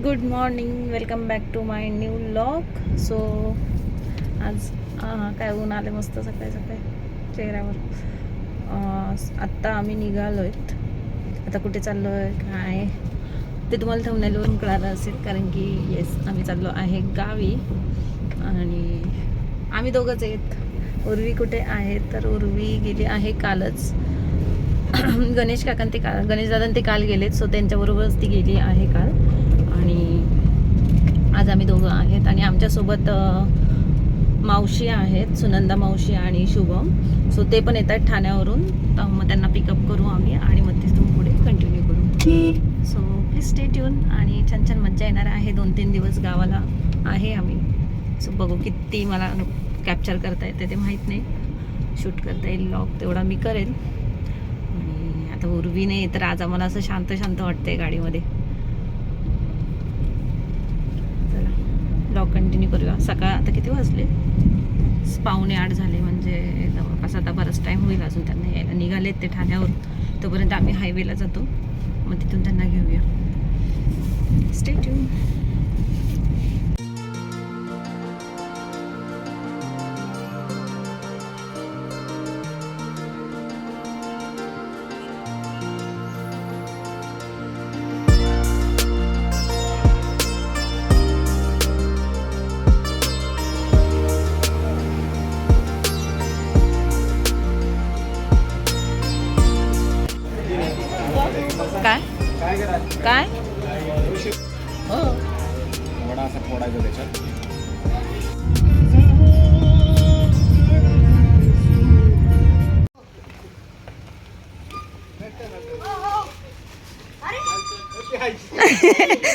Good morning, welcome back to my new vlog. So आज काय ऊन आले मस्त सकाळी सकाळी चेहऱ्यावर. आत्ता आम्ही निघालो आहेत. आता कुठे चाललो आहे काय ते तुम्हाला थंबनेलवरून कळालं असेल, कारण की येस आम्ही चाललो आहे गावी. आणि आम्ही दोघंच आहेत. उर्वी कुठे आहे तर उर्वी गेली आहे कालच. गणेश काकांते गणेश दादांते काल गेलेत, सो त्यांच्याबरोबरच ती गेली आहे काल. आणि आज आम्ही दोघं आहेत आणि आमच्यासोबत मावशी आहेत, सुनंदा मावशी आणि शुभम. सो ते पण येतात ठाण्यावरून. तर मग त्यांना पिकअप करू आम्ही आणि मग तिथून पुढे कंटिन्यू करू. So please stay tune. आणि छान छान मज्जा येणार आहे. 2-3 दिवस गावाला आहे आम्ही. सो बघू किती मला कॅप्चर करता येते ते माहीत नाही. शूट करता येईल व्लॉग तेवढा मी करेल. आणि आता उर्वी नाही तर आज आम्हाला असं शांत शांत वाटतंय गाडीमध्ये. ब्लॉग कंटिन्यू करूया. सकाळ आता किती वाजले, 7:45 झाले. म्हणजे जवळपास आता बराच टाईम होईल अजून त्यांना यायला. निघालेत ते ठाण्यावर, तोपर्यंत आम्ही हायवेला जातो, मग तिथून त्यांना घेऊया. Stay tune. काय काय हो वडा असा फोडायचा त्याच्यात.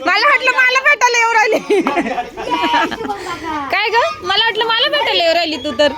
मला वाटलं मला भेटायला येऊ राहिली. काय ग, मला वाटलं मला भेटायला येऊ राहिली तू तर.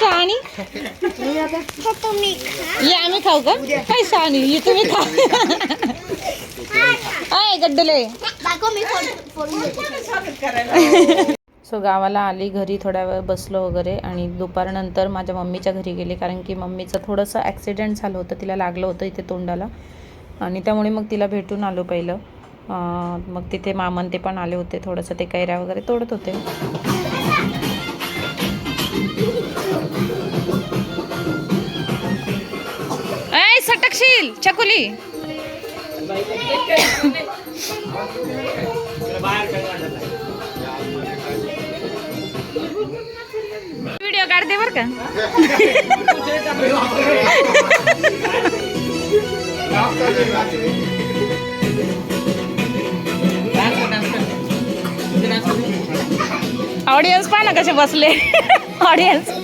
शहाणी ये आम्ही खाऊ का काय? शहाणी ये तुम्ही खा. आहे गड्डले. सो गावाला आली, घरी थोड्या वेळ बसलो वगैरे आणि दुपारनंतर माझ्या मम्मीच्या घरी गेले, कारण की मम्मीचं थोडंसं ॲक्सिडेंट झालं होतं, तिला लागलं होतं इथे तोंडाला. आणि त्यामुळे मग तिला भेटून आलो पहिलं. मग तिथे मामन ते पण आले होते, थोडंसं ते कैऱ्या वगैरे तोडत होते. ऐ सटकशील चकुली. व्हिडिओ काढते बर का. ऑडियन्स पहा ना कसे बसले. ऑडियन्स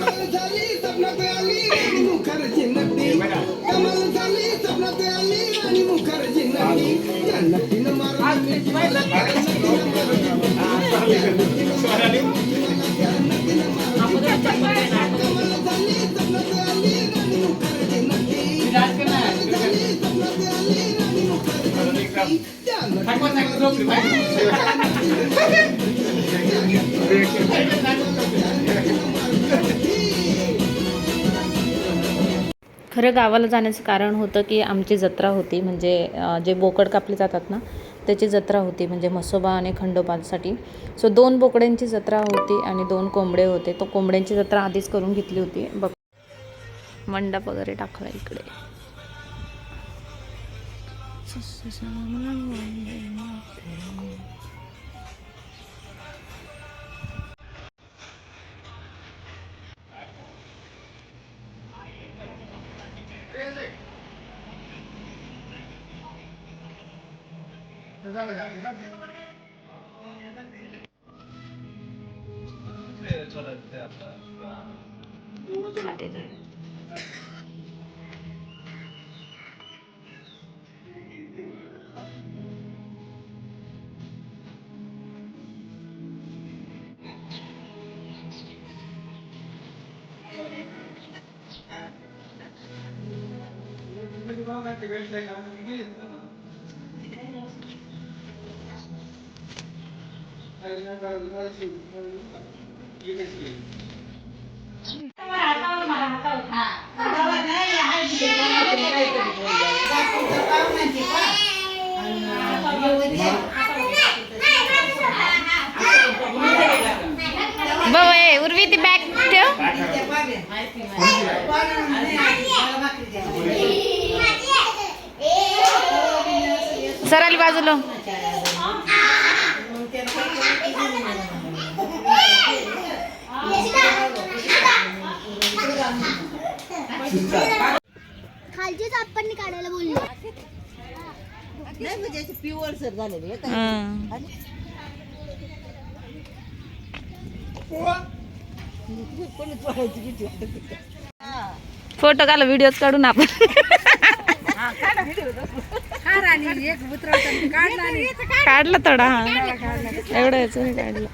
खरं गावाला जाण्याचं कारण होतं की आमची जत्रा होती. म्हणजे जे बोकड कापले जातात ना त्याची जत्रा होती, म्हणजे म्हसोबा आणि खंडोबासाठी. सो 2 बोकड्यांची जत्रा होती आणि 2 कोंबडे होते. तो कोंबड्यांची जत्रा आधीच करून घेतली होती. बघ मंडप वगैरे टाकला इकडे. बाबा उर्वी ती बॅग ठेव. सराली बाजूला. खालचीच आपण काढायला बोललो नाही म्हणजे प्युअर सर झालेले फोटो काढला व्हिडिओ काढून आपण. काढलं थोडा. हा एवढं याचं काढलं.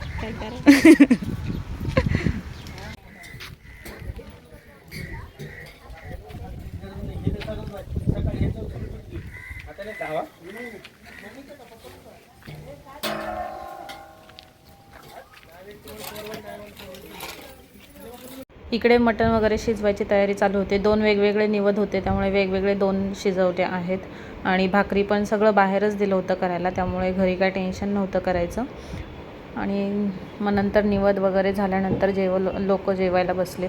इकडे मटण वगैरे शिजवायची तयारी चालू होते. 2 वेगवेगळे निवद होते त्यामुळे वेगवेगळे 2 शिजवले आहेत. आणि भाकरी पण सगळं बाहेरच दिलं होतं करायला त्यामुळे घरी काय टेन्शन नव्हतं करायचं. आणि मग नंतर निवद वगैरे झाल्यानंतर लोक जेवायला बसले.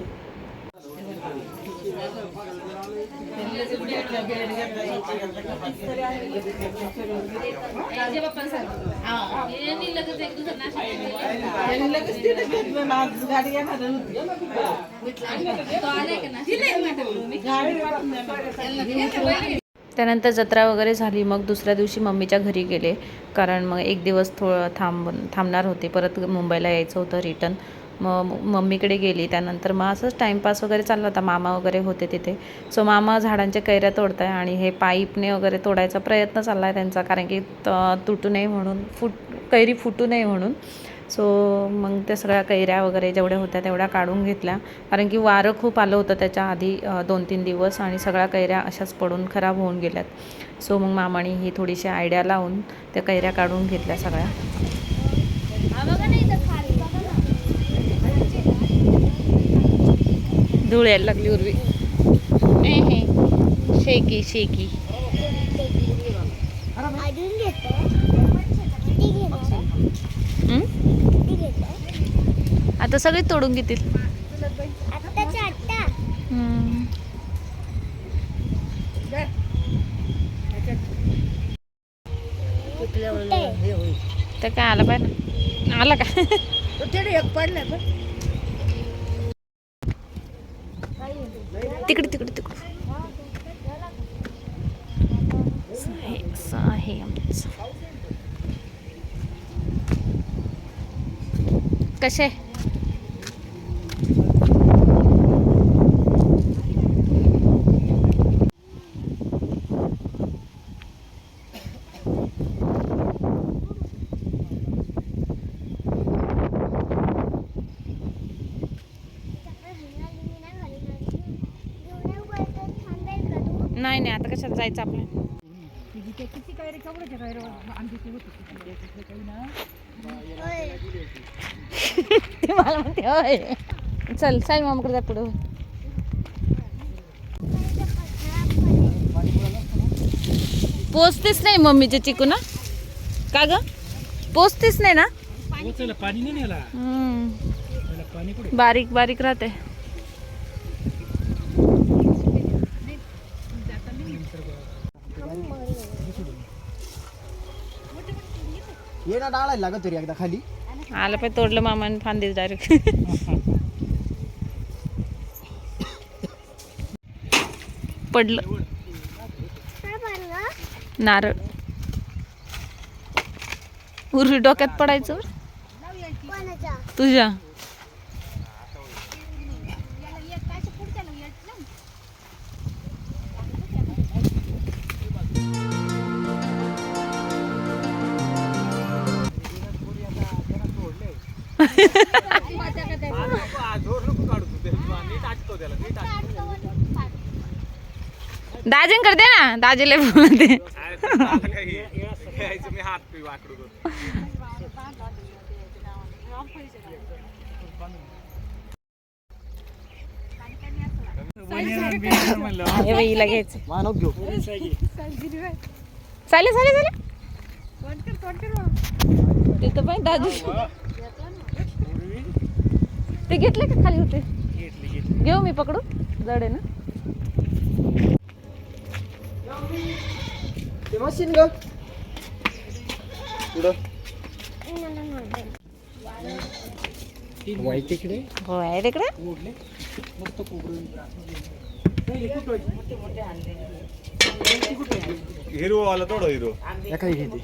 त्यानंतर जत्रा वगैरे झाली. मग दुसऱ्या दिवशी मम्मीच्या घरी गेले कारण मग एक दिवस थांबणार होते. परत मुंबईला यायचं होतं रिटर्न. मग मम्मीकडे गेली. त्यानंतर मग असंच टाईमपास वगैरे चालला होता. मामा वगैरे होते तिथे. सो मामा झाडांच्या कैऱ्या तोडताय आणि हे पाईपने वगैरे तोडायचा प्रयत्न चालला आहे त्यांचा कारण की तुटू नये म्हणून कैरी फुटू नये म्हणून. सो मग त्या सगळ्या कैऱ्या वगैरे जेवढ्या होत्या तेवढ्या काढून घेतल्या कारण की वारं खूप आलं होतं त्याच्या आधी 2-3 दिवस आणि सगळ्या कैऱ्या अशाच पडून खराब होऊन गेल्यात. सो मग मामाने ही थोडीशी आयडिया लावून त्या कैऱ्या काढून घेतल्या सगळ्या. धूळ यायला लागली उर्वी. शेकी आता सगळे तोडून घेतील. तर काय आला पाहिजे आला का तिकडे आहे आमचं. कसे नाही आता कशाला जायचं आपल्याला. ते मला म्हणते होय. चल साई मामाकडे जा पुढं. पोचतेच नाही मम्मीचे चिकू ना का ग पोचतेच नाही ना. बारीक बारीक राहते. ये ना डाळायला लागत तरी एकदा खाली आलं पाहिजे. तोडलं मामाने फांदीच डायरेक्ट. पडलं नारळ उर्वी डोक्यात पडायचं तुझ्या. दाजींकडे दे ना दाजीला बोलते. हिला घ्यायचं चालेल तिथं पण दाजी ते घेतले का खाली होते? घेऊ मी पकडू, जड आहे ना. ते मशीन ग पुढं वाईट तिकडे हो आहे तिकडे. हिरो आला थोडं हिरो काही घेते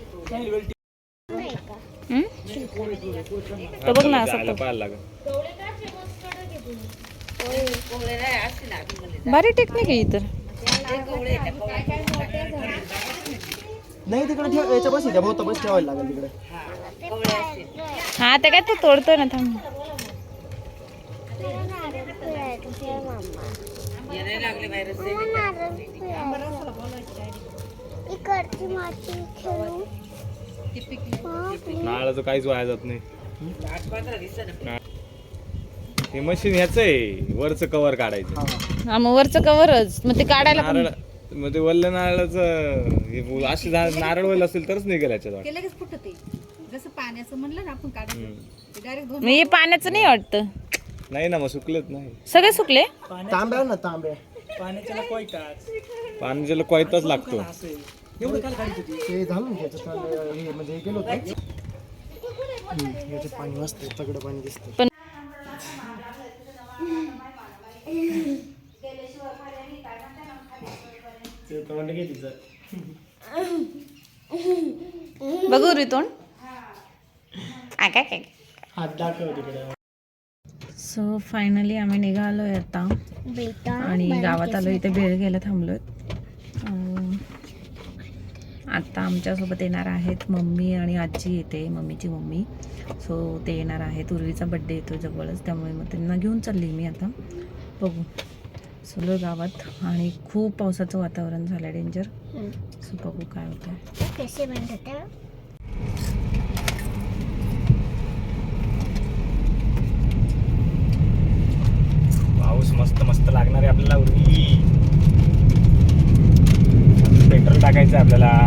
हम्म? तो बघ ना असं तो. पाहायला लागेल. भारी टेक्निक आहे इतर. नाही तिकडे ठेव याच्या बस त्या बहुत बस ठेवायला लागेल तिकडे हा ते काय तू तोडतोय ना, थांब. इकडची माती खेळू. नाळाचं काहीच वाया जात नाही. हे मशीन ह्याच आहे, वरचं कव्हर काढायचं. हा मग वरचं कव्हरच, मग ते काढायला पण. नारळ मग ते वल्ल नारळाचं अशी नारळ वल्ल असेल तरच निघेल याच्यात. ते लगेच फुटते. जसं पाण्याचं म्हणलं ना आपण काढायचं ते डायरेक्ट मग हे पाण्याचं नाही वाटतं. नाही ना, मग सुकलेत नाही. सगळे सुकले. तांब्या ना तांब्या पाण्याला कोयताच लागतो. ते झालं ना त्याच्यात हे म्हणजे हे गेलो होतं याच्यात पाणी मस्त तगडं पाणी दिसतं. पण बघू रे तोंड. काय काय. हात दाखव तिकडे. सो फायनली आम्ही निघालोय आता बेटा आणि गावात आलो. इथे बेळगेला थांबलोय. आता आमच्यासोबत येणार आहेत मम्मी आणि आजी येते, मम्मीची मम्मी. सो ते येणार आहेत. उर्वीचा बड्डे येतो जवळच, त्यामुळे मग त्यांना घेऊन चालली मी आता. बघू चलो गावात. आणि खूप पावसाचं वातावरण झालं, डेंजर. सो बघू काय होतं. कसे बनतात पाऊस मस्त मस्त लागणार आहे आपल्याला. उर्वी पेट्रोल टाकायचं आपल्याला.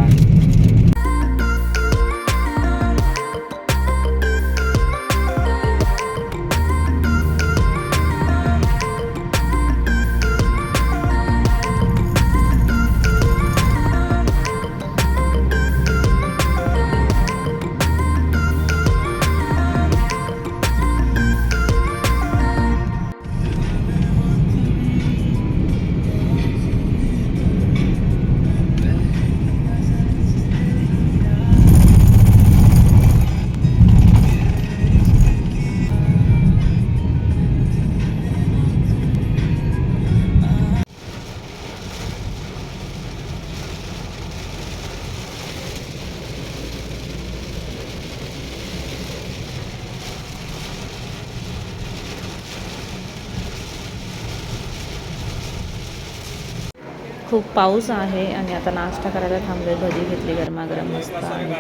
खूप पाऊस आहे आणि आता नाश्ता करायला थांबलोय. भजी घेतली गरमागरम मस्त आणि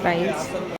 फ्राईज.